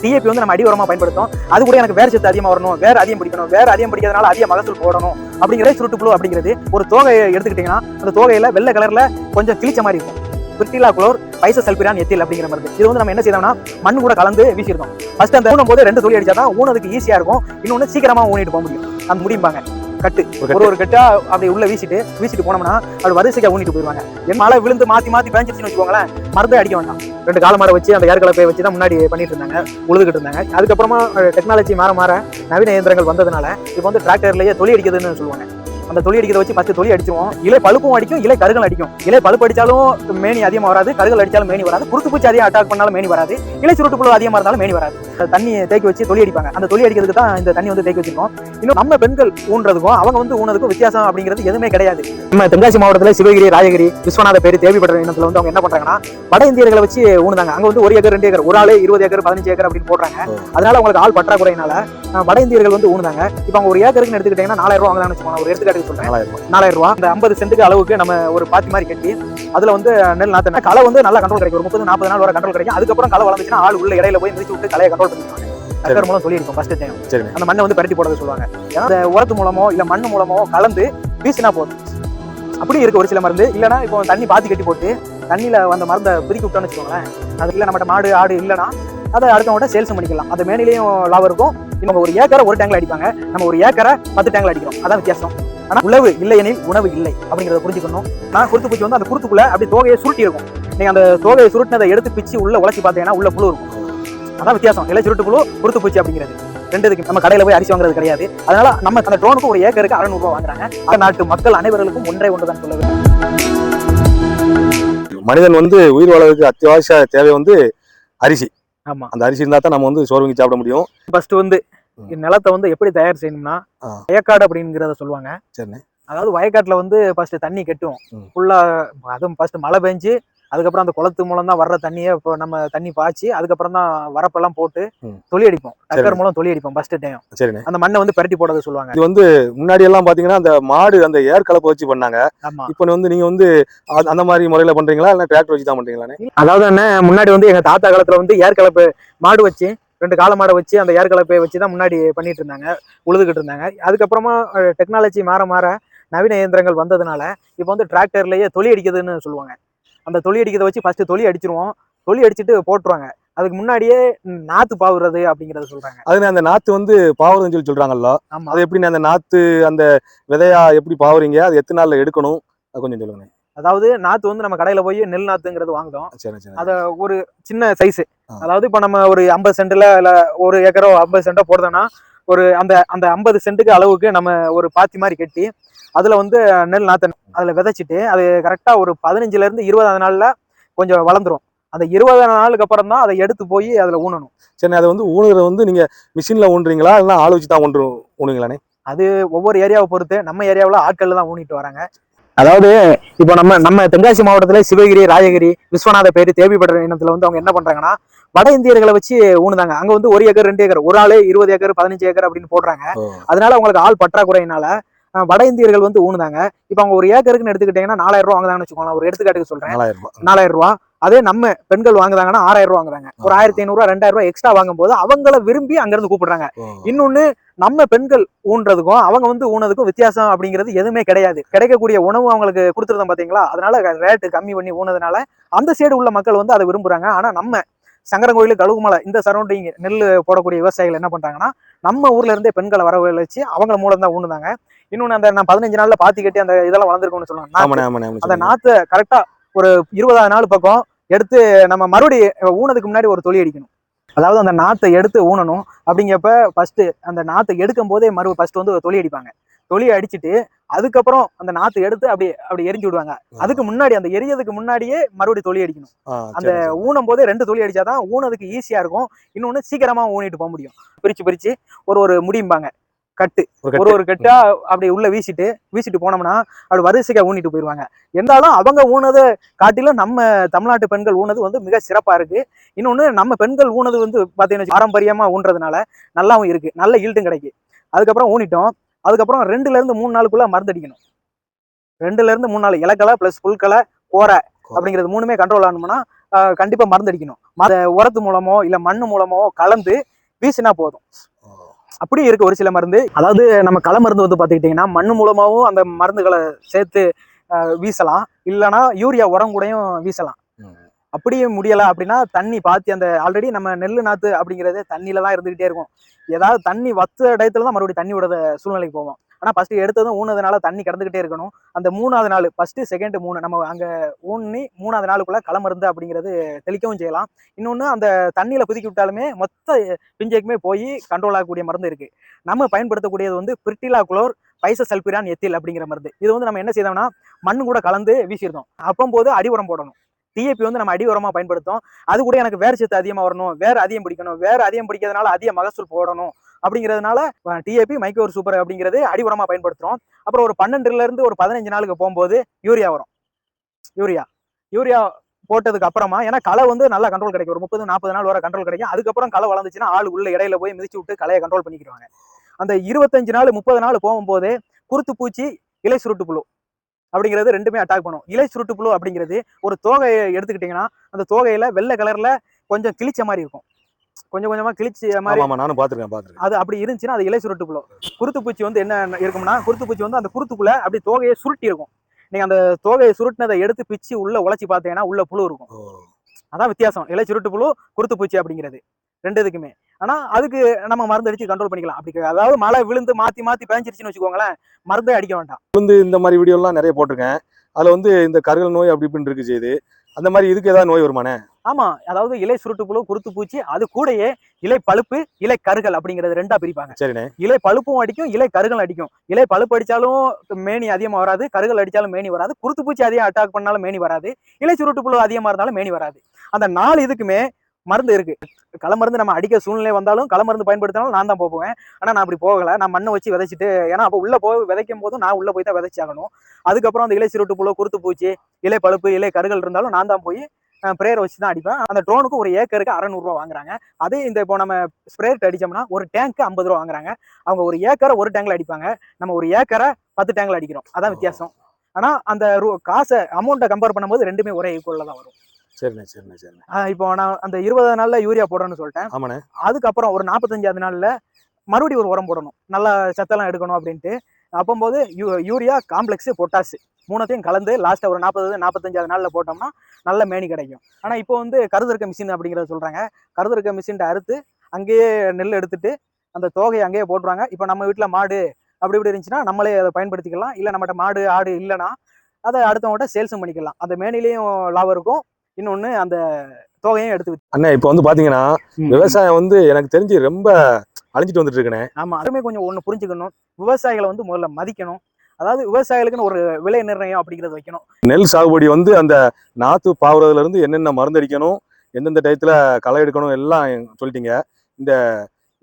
DAP வந்து நம்ம அடி உரமா பயன்படுத்தும். அது கூட எனக்கு வேர் சத்து அதிகமா வரணும், வேர் அதிகம் பிடிக்கணும், வேர் அதிகம் பிடிக்கிறதுனால அதிக மகசூல் போடணும் அப்படிங்கிறது சுருட்டுப்புழு அப்படிங்கிறது. ஒரு தோகையை எடுத்துக்கிட்டீங்கன்னா அந்த தோகையில வெள்ளை கலர்ல கொஞ்சம் கிழிச்ச மாதிரி இருக்கும். பிரிட்டிலா குளோர் பைசல்பிரான் எத்தில் அப்படிங்கிற மாதிரி. இது வந்து நம்ம என்ன செய்யறோம்னா மண் கூட கலந்து வீசிருக்கோம். ஃபர்ஸ்ட் அந்த ஊனும் போது 2 துளி அடிச்சாதான் ஊனதுக்கு ஈஸியா இருக்கும். இன்னொன்னு சீக்கிரமா ஊனிட்டு போக முடியும். அந்த முடியும்பாங்க கட்டு ஒரு கட்டா அப்படி உள்ள வீசிட்டு போனோம்னா அப்படி வரிசைக்கா ஊனிட்டு போயிருவாங்க. மழை விழுந்து மாத்தி பேஞ்சிருச்சுன்னு வச்சுக்கோங்களேன், மருந்தே அடிக்க வேண்டாம். 2 கால மாடை வச்சு அந்த ஏற்கலப்பையை வச்சு தான் முன்னாடி பண்ணிட்டு இருந்தாங்க, உழுதுகிட்டு இருந்தாங்க. அதுக்கப்புறமா டெக்னாலஜி மாற நவீன இயந்திரங்கள் வந்ததுனால இப்போ வந்து டிராக்டர்லயே தொழி அடிக்கிறதுன்னு சொல்லுவாங்க. அந்த தொழி அடிக்கிறத வச்சு 10 தொழி அடிச்சிருவோம். இலை பழுப்பும் அடிக்கும், இலை கருகள் அடிக்கும். இலை பழுப்பு அடிச்சாலும் மேனி அதிகமாக வராது, கருகள் அடிச்சாலும் மேனி வராது. குருத்து பூச்சி அதிகம் அட்டாக் பண்ணாலும் மேனி வராது, இலை சுருட்டுப்புழு அதிகமாக இருந்தாலும் மேனி வராது. தண்ணி தேக்கி வச்சு தொழி அடிப்பாங்க. அந்த தொழி அடிக்கிறதுக்கு தான் இந்த தண்ணி வந்து தேக்கி வச்சிருக்கோம். இன்னும் நம்ம பெண்கள் ஊன்றதுக்கும் அவங்க வந்து ஊனதுக்கும் வித்தியாசம் அப்படிங்கிறது எதுவுமே கிடையாது. நம்ம தென்காசி மாவட்டத்தில் சிவகிரி, ராஜகிரி, விஸ்வநாத பேரு, தேவிப்பட்ட இனத்துல வந்து அவங்க என்ன பண்றாங்கன்னா வட இந்தியர்களை வச்சு ஊனுதாங்க. அங்க வந்து 1 ஏக்கர் 2 ஏக்கர், ஒரு ஆளு 20 ஏக்கர் 15 ஏக்கர் அப்படின்னு போடுறாங்க. அதனால உங்களுக்கு ஆள் பற்றாக்குறையினால வட இந்தியர்கள் வந்து ஊனுதாங்க. இப்போ அவங்க ஒரு ஏக்கருக்கு எடுத்துக்கிட்டீங்கன்னா 4000 ரூபா வாங்கலாம்னு வச்சுக்கோங்க. ஒரு எடுத்துக்காட்டுக்கு சொல்றேன், 4000 ரூபா. அந்த 50 சென்ட்டுக்கு அளவுக்கு நம்ம ஒரு பாத்தி மாதிரி கட்டி அதுல வந்து நெல் நாத்து களை வந்து நல்லா கண்ட்ரோல் கிடைக்கும். ஒரு 30-40 நாள் வரை கண்ட்ரோல் கிடைக்கும். அதுக்கப்புறம் களை வளர்ந்துச்சுன்னா ஆள் உள்ள இடையில போய் மிதிச்சு விட்டு களையை கண்ட்ரோல் பண்ணிடுவாங்க. டக்கர் மூலம் சொல்லியிருக்கோம் ஃபர்ஸ்ட் டைம். அந்த மண்ணை வந்து பரட்டி போடுறது சொல்லுவாங்க. ஏன்னா உரத்து மூலமோ இல்ல மண்ணு மூலமோ கலந்து வீசினா போதும். அப்படி இருக்கு ஒரு சில மருந்து. இல்லைன்னா இப்போ தண்ணி பாத்தி கட்டி போட்டு தண்ணியில அந்த மருந்தை பிரிக்கி விட்டோம்னு வச்சுக்கோங்களேன், அது இல்லை நம்மகிட்ட மாடு ஆடு இல்லைன்னா அதை அடுத்தவங்கள்ட்ட சேல்ஸ் பண்ணிக்கலாம். அது மேனிலையும் லாபம் இருக்கும். இவங்க ஒரு ஏக்கரை ஒரு டேங்க்ல அடிப்பாங்க, நம்ம ஒரு ஏக்கரை 10 டேங்க்ல அடிக்கிறோம். அதான் வித்தியாசம். ஆனா உழவு இல்லை எனில் உணவு இல்லை அப்படிங்கிறத புரிஞ்சுக்கணும். நான் குருத்து பூச்சி வந்து அந்த குருத்துக்குள்ள அப்படி தோகையை சுருட்டி இருக்கும். நீங்க அந்த தோகையை சுருட்டினதை எடுத்து பிச்சு உள்ள உழைச்சி பார்த்தீங்கன்னா உள்ள புழு இருக்கும். அதான் வித்தியாசம். இலை சுருட்டு புழு, குருத்து பூச்சி அப்படிங்கிறது ரெண்டுக்கு நம்ம கடையில போய் அரிசி வாங்குறது கிடையாது. அதனால நம்ம அந்த ட்ரோனுக்கு ஒரு ஏக்கருக்கு 600 ரூபாய் வாங்குறாங்க. நாட்டு மக்கள் அனைவர்களுக்கும் ஒன்றுதான் சொல்ல வேண்டும். மனிதன் வந்து உயிர் வாழ்வதற்கு அத்தியாவசிய தேவை வந்து அரிசி. ஆமா, அந்த அரிசி இருந்தா தான் நம்ம வந்து சோறு வாங்கி சாப்பிட முடியும். ஃபர்ஸ்ட் வந்து நிலத்தை வந்து எப்படி தயார் செய்யணும்னா வயக்காடு அப்படிங்கிறத சொல்லுவாங்க. சரி, அதாவது வயக்காட்டுல வந்து ஃபர்ஸ்ட் தண்ணி கட்டுவோம் ஃபுல்லா. அதுவும் ஃபர்ஸ்ட் மழை பெஞ்சு அதுக்கப்புறம் அந்த குளத்து மூலம் தான் வர்ற தண்ணியை இப்போ நம்ம தண்ணி பாய்ச்சி அதுக்கப்புறம் தான் வரப்பெல்லாம் போட்டு தொழி அடிப்போம். டக்கர் மூலம் தொழி அடிப்போம் ஃபர்ஸ்ட் டைம். சரி, அந்த மண்ணை வந்து பரட்டி போடுறது சொல்லுவாங்க. இது வந்து முன்னாடி எல்லாம் பாத்தீங்கன்னா அந்த மாடு அந்த ஏர் கலப்பை வச்சு பண்ணாங்க. இப்போ வந்து நீங்க வந்து அந்த மாதிரி முறையில பண்றீங்களா இல்ல டிராக்டர் வச்சு தான் பண்றீங்களா? அதாவது என்ன, முன்னாடி வந்து எங்க தாத்தா காலத்துல வந்து ஏர் கலப்பு மாடு வச்சு 2 கால மாடை வச்சு அந்த ஏர் கலப்பையை வச்சு தான் முன்னாடி பண்ணிட்டு இருந்தாங்க, உழுதுகிட்டு இருந்தாங்க. அதுக்கப்புறமா டெக்னாலஜி மாற நவீன இயந்திரங்கள் வந்ததுனால இப்போ வந்து டிராக்டர்லயே தொழி அடிக்கிறதுன்னு சொல்லுவாங்க. அந்த தொழி அடிக்கிறத வச்சு ஃபர்ஸ்ட் தொழி அடிச்சிருவோம். தொழி அடிச்சுட்டு போட்டுருவாங்க. அதுக்கு முன்னாடியே நாத்து பாவுறது அப்படிங்கறத சொல்றாங்க. அது அந்த நாத்து வந்து பாவுறதுன்னு சொல்லி சொல்றாங்கல்ல, அது எப்படி அந்த நாத்து அந்த விதையா எப்படி பாவுறீங்க, அது எத்தனை நாள்ல எடுக்கணும், அது கொஞ்சம் சொல்லுங்க. அதாவது நாத்து வந்து நம்ம கடையில போய் நெல் நாத்துங்கிறது வாங்குறோம். அத ஒரு சின்ன சைஸ், அதாவது இப்ப நம்ம ஒரு 50 சென்ட்ல இல்ல 1 ஏக்கரோ 50 சென்டோ போடுறோம்னா ஒரு அந்த 50 சென்ட்டுக்கு அளவுக்கு நம்ம ஒரு பாத்தி மாதிரி கட்டி அதுல வந்து நெல் நாத்து அதுல விதைச்சிட்டு அது கரெக்டா ஒரு 15ல இருந்து 20 நாள்ல கொஞ்சம் வளர்ந்துரும். அந்த 20 நாளுக்கு அப்புறம் தான் அதை எடுத்து போய் அதுல ஊனணும். சரி, அதை வந்து ஊனுறத வந்து நீங்க மிஷின்ல ஊன்றீங்களா இல்ல ஆள் வச்சு தான் ஊனுங்களானே? அது ஒவ்வொரு ஏரியாவை பொறுத்து. நம்ம ஏரியாவில் ஆட்கள் தான் ஊனிட்டு வராங்க. அதாவது இப்போ நம்ம தென்காசி மாவட்டத்துல சிவகிரி, ராஜகிரி, விஸ்வநாத பேரு, தேவிப்பட்ட இனத்துல வந்து அவங்க என்ன பண்றாங்கன்னா வட இந்தியர்களை வச்சு ஊனுதாங்க. அங்க வந்து 1 ஏக்கர் 2 ஏக்கர், ஒரு ஆளு 20 ஏக்கர் 15 ஏக்கர் அப்படின்னு போடுறாங்க. அதனால அவங்களுக்கு ஆள் பற்றாக்குறையினால வட இந்தியர்கள் வந்து ஊனுதாங்க. இப்ப அவங்க ஒரு ஏக்கருக்கு எடுத்துக்கிட்டீங்கன்னா 4000 ரூபாய் வாங்குதாங்கன்னு வச்சுக்கோங்களேன். ஒரு எடுத்துக்காட்டுக்கு சொல்றேன், 4000 ரூபாய். அதே நம்ம பெண்கள் வாங்குதாங்கன்னா 6000 ரூபாய் வாங்குறாங்க. ஒரு 1500 ரூபாய் 2000 ரூபாய் எக்ஸ்ட்ரா வாங்கும் போது அவங்கள விரும்பி அங்க இருந்து கூப்பிடுறாங்க. இன்னொன்னு, நம்ம பெண்கள் ஊன்றதுக்கும் அவங்க வந்து ஊனதுக்கும் வித்தியாசம் அப்படிங்கிறது எதுவுமே கிடையாது. கிடைக்கக்கூடிய உணவு அவங்களுக்கு கொடுத்துருந்தோம் பாத்தீங்களா, அதனால ரேட்டு கம்மி பண்ணி ஊனதுனால அந்த சைடு உள்ள மக்கள் வந்து அதை விரும்புறாங்க. ஆனா நம்ம சங்கரங்கோயில், கழுகுமலை இந்த சரௌண்டிங் நெல் போடக்கூடிய விவசாயிகள் என்ன பண்றாங்கன்னா நம்ம ஊர்ல இருந்தே பெண்களை வரவழைச்சு அவங்க மூலம் தான் ஊனுதாங்க. இன்னொன்னு, அந்த நான் 15 நாள்ல பாத்தி கட்டி அந்த இதெல்லாம் வளர்ந்துருக்கும்னு சொல்லுவாங்க. அந்த நாத்தை கரெக்டா ஒரு 20ஆவது நாள் பக்கம் எடுத்து நம்ம மறுபடியும் ஊனதுக்கு முன்னாடி ஒரு தொழி அடிக்கணும். அதாவது அந்த நாத்தை எடுத்து ஊனணும். அப்படிங்கப்ப ஃபர்ஸ்ட் அந்த நாத்தை எடுக்கும் போதே ஃபர்ஸ்ட் வந்து தொழி அடிப்பாங்க. தொழி அடிச்சுட்டு அதுக்கப்புறம் அந்த நாத்து எடுத்து அப்படி எரிஞ்சு விடுவாங்க. அதுக்கு முன்னாடி அந்த எரியதுக்கு முன்னாடியே மறுபடியும் தொழி அடிக்கணும். அந்த ஊனும் போதே 2 தொழி அடிச்சாதான் ஊனதுக்கு ஈஸியா இருக்கும். இன்னொன்னு சீக்கிரமா ஊனிட்டு போக முடியும். பிரிச்சு ஒரு முடியும்பாங்க கட்டு, ஒரு கட்டா அப்படி உள்ள வீசிட்டு போனோம்னா அப்படி வரிசைக்கா ஊனிட்டு போயிருவாங்க. இருந்தாலும் அவங்க ஊனதை காட்டிலும் நம்ம தமிழ்நாட்டு பெண்கள் ஊனது வந்து மிக சிறப்பா இருக்கு. இன்னொன்னு, நம்ம பெண்கள் ஊனது வந்து பாத்தீங்கன்னா பாரம்பரியமா ஊன்றதுனால நல்லாவும் இருக்கு, நல்ல ஈல்டும் கிடைக்கு. அதுக்கப்புறம் ஊனிட்டோம். அதுக்கப்புறம் 2ல இருந்து 3 நாளுக்குள்ள மருந்து அடிக்கணும். 2ல இருந்து 3 நாள் இலக்கலை பிளஸ் புல்களை கோரை அப்படிங்கிறது 3மே கண்ட்ரோல் ஆகணும்னா கண்டிப்பா மருந்து அடிக்கணும். உரத்து மூலமோ இல்ல மண்ணு மூலமோ கலந்து வீசினா போதும். அப்படி இருக்கு ஒரு சில மருந்து. அதாவது நம்ம களை மருந்து வந்து பாத்துக்கிட்டீங்கன்னா மண்ணு மூலமாவும் அந்த மருந்துகளை சேர்த்து வீசலாம், இல்லைன்னா யூரியா உரம் கூடயும் வீசலாம். அப்படியே முடியல அப்படின்னா தண்ணி பாத்தி அந்த ஆல்ரெடி நம்ம நெல்லு நாத்து அப்படிங்கிறது தண்ணியில தான் இருந்துகிட்டே இருக்கும். ஏதாவது தண்ணி வத்த இடத்துல தான் மறுபடியும் தண்ணி விட சூழ்நிலைக்கு போவோம். ஆனா ஃபர்ஸ்ட் எடுத்ததும் ஊனதுனால தண்ணி கடந்துகிட்டே இருக்கணும். அந்த 3வது நாள் ஃபர்ஸ்ட் செகண்ட் 3 நம்ம அங்க ஊனி 3வது நாளுக்குள்ள களை மருந்து அப்படிங்கிறது தெளிக்கவும் செய்யலாம். இன்னொன்னு அந்த தண்ணியில குதிக்கி விட்டாலுமே மொத்த பிஞ்சைக்குமே போய் கண்ட்ரோல் ஆகக்கூடிய மருந்து இருக்கு. நம்ம பயன்படுத்தக்கூடியது வந்து பிரிட்டிலா குளோர் பைசல்பிரான் எத்தில் அப்படிங்கிற மருந்து. இது வந்து நம்ம என்ன செய்தோம்னா மண்ணு கூட கலந்து வீசியிருந்தோம். அப்பம்போது அடி உரம் போடணும். டிஏபி வந்து நம்ம அடி உரமா பயன்படுத்தும். அது கூட எனக்கு வேர் சத்து அதிகமா வரணும், வேர் அதிகம் பிடிக்கணும், வேர் அதிகம் பிடிக்கிறதுனால அதிக மகசூல் போடணும் அப்படிங்கிறதுனால டிஏபி மைக்ரோ சூப்பர் அப்படிங்கிறது அடி உரமா பயன்படுத்துறோம். அப்புறம் ஒரு 12ல இருந்து ஒரு 15 நாளுக்கு போகும்போது யூரியா வரும். யூரியா போட்டதுக்கு அப்புறமா ஏன்னா களை வந்து நல்லா கண்ட்ரோல் கிடைக்கும். ஒரு 30-40 நாள் வரை கண்ட்ரோல் கிடைக்கும். அதுக்கப்புறம் களை வளர்ந்துச்சுன்னா ஆள் உள்ள இடையில போய் மிதிச்சு விட்டு களையை கண்ட்ரோல் பண்ணிக்கிறாங்க. அந்த 25 நாள் 30 நாள் போகும்போது குருத்து பூச்சி, இலை சுருட்டு புழு அப்படிங்கிறது ரெண்டுமே அட்டாக் பண்ணும். இலை சுருட்டு புழு அப்படிங்கிறது ஒரு தோகையை எடுத்துக்கிட்டீங்கன்னா அந்த தோகையில வெள்ளை கலர்ல கொஞ்சம் கிழிச்ச மாதிரி இருக்கும். கொஞ்சம் கொஞ்சமா கிழிச்ச மாதிரி நானும் பாத்துருக்கேன். அது அப்படி இருந்துச்சுன்னா அது இலை சுருட்டு புழு. குருத்து பூச்சி வந்து என்ன இருக்கும்னா குருத்து பூச்சி வந்து அந்த குருத்துக்குள்ள அப்படி தோகையை சுருட்டி இருக்கும். நீங்க அந்த தோகையை சுருட்டினதை எடுத்து பிச்சு உள்ள உழைச்சி பார்த்தீங்கன்னா உள்ள புழு இருக்கும். அதான் வித்தியாசம் இலை சுருட்டு புழு குருத்து பூச்சி அப்படிங்கிறது ரெண்டு இதுக்குமே. ஆனா அதுக்கு நம்ம மருந்து அடிச்சு கண்ட்ரோல் பண்ணிக்கலாம். அப்படி அதாவது மழை விழுந்து மாத்தி மாத்தி பேஞ்சிருச்சுன்னு வச்சுக்கோங்களேன், மருந்தே அடிக்க வேண்டாம். இந்த மாதிரி வீடியோ எல்லாம் நிறைய போட்டிருக்கேன். அதுல வந்து இந்த கருகல் நோய் அப்படி இப்படின்னு இருக்கு செய்யுது. அந்த மாதிரி இதுக்கு ஏதாவது நோய் வருமானே? ஆமா, அதாவது இலை சுருட்டு புழு, குருத்து பூச்சி, அது கூடயே இலை பழுப்பு, இலை கருகள் அப்படிங்கிறது ரெண்டா பிரிப்பாங்க. சரிண்ணே. இலை பழுப்பும் அடிக்கும், இலை கருகள் அடிக்கும். இலை பழுப்பு அடிச்சாலும் மேனி அதிகமா வராது, கருகள் அடிச்சாலும் மேனி வராது, குருத்து பூச்சி அதிகம் அட்டாக் பண்ணாலும் மேனி வராது, இலை சுருட்டு புழு அதிகமா இருந்தாலும் மேனி வராது. அந்த 4 இதுக்குமே மருந்து இருக்கு. களை மருந்து நம்ம அடிக்க சூழ்நிலை வந்தாலும் களை மருந்து பயன்படுத்தினாலும் நான் தான் போவேன். ஆனா நான் அப்படி போகல. நான் மண்ணை வச்சு விதைச்சிட்டு, ஏன்னா அப்போ உள்ள போய் விதைக்கும் போதும் நான் உள்ள போய் தான் விதைச்சாகணும். அதுக்கப்புறம் அந்த இலை சுருட்டு புழு, குருத்து பூச்சி, இலை பழுப்பு, இலை கருகள் இருந்தாலும் நான் தான் போய் பிரேயரை வச்சு தான் அடிப்பேன். அந்த ட்ரோனுக்கு ஒரு ஏக்கருக்கு 600 ரூபா வாங்குறாங்க. அதே இந்த இப்போ நம்ம ஸ்ப்ரேயர் அடிச்சோம்னா ஒரு டேங்க்கு 50 ரூபா வாங்குறாங்க. அவங்க ஒரு ஏக்கரை ஒரு டேங்க்ல அடிப்பாங்க, நம்ம ஒரு ஏக்கரை 10 டேங்க்ல அடிக்கிறோம். அதான் வித்தியாசம். ஆனா அந்த காசை அமௌண்ட்டை கம்பேர் பண்ணும்போது ரெண்டுமே ஒரே ஈக்குவல்ல தான் வரும். சரிண்ணே. இப்போ நான் அந்த 20 நாள்ல யூரியா போடுறேன்னு சொல்லிட்டேன். ஆமாண்ணே. அதுக்கப்புறம் ஒரு 45வது நாள்ல மறுபடியும் ஒரு உரம் போடணும், நல்லா சத்தெல்லாம் எடுக்கணும் அப்படின்ட்டு. அப்போது யூரியா, காம்ப்ளெக்ஸ், பொட்டாசு 3த்தையும் கலந்து லாஸ்ட்டாக ஒரு 40-45வது நாளில் போட்டோம்னா நல்ல மேனி கிடைக்கும். ஆனால் இப்போ வந்து கருதறுக்க மிஷின் அப்படிங்கிறத சொல்கிறாங்க. கருதறுக்க மிஷின்ட்ட அறுத்து அங்கேயே நெல் எடுத்துட்டு அந்த தோகையை அங்கேயே போட்டுருவாங்க. இப்போ நம்ம வீட்டில் மாடு அப்படி இப்படி இருந்துச்சுன்னா நம்மளே அதை பயன்படுத்திக்கலாம். இல்லை நம்மகிட்ட மாடு ஆடு இல்லைன்னா அதை அடுத்தவங்கள்ட்ட சேல்ஸும் பண்ணிக்கலாம். அந்த மேனிலையும் லாபம் இருக்கும், இன்னொன்று அந்த தோகையும் எடுத்து. அண்ணா இப்போ வந்து பாத்தீங்கன்னா விவசாயம் வந்து எனக்கு தெரிஞ்சு ரொம்ப அழிஞ்சிட்டு வந்துட்டு இருக்கேனே. ஆமா, அதுமே கொஞ்சம் ஒண்ணு புரிஞ்சுக்கணும். விவசாயிகளை வந்து முதல்ல மதிக்கணும். அதாவது விவசாயிகளுக்குன்னு ஒரு விலை நிர்ணயம் அப்படிங்கறது வைக்கணும். நெல் சாகுபடி வந்து அந்த நாத்து பாவுறதுல இருந்து என்னென்ன மருந்து அடிக்கணும், எந்தெந்த டயத்துல களை எடுக்கணும் எல்லாம் சொல்லிட்டீங்க. இந்த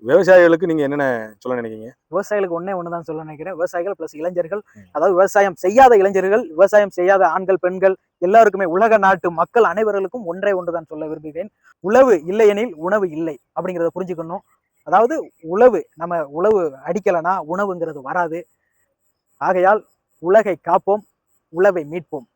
விவசாயிகளுக்கு நீங்க என்னென்ன சொல்ல நினைக்கிறீங்க? விவசாயிகளுக்கு ஒண்ணுதான் சொல்ல நினைக்கிறேன். விவசாயிகள் பிளஸ் இளைஞர்கள், அதாவது விவசாயம் செய்யாத இளைஞர்கள், விவசாயம் செய்யாத ஆண்கள், பெண்கள் எல்லாருக்குமே, உலக நாட்டு மக்கள் அனைவர்களுக்கும் ஒன்றே ஒன்றுதான் சொல்ல விரும்புகிறேன். உழவு இல்லையெனில் உணவு இல்லை அப்படிங்கிறத புரிஞ்சுக்கணும். அதாவது உழவு அடிக்கலைன்னா உணவுங்கிறது வராது. ஆகையால் உலகை காப்போம், உழவை மீட்போம்.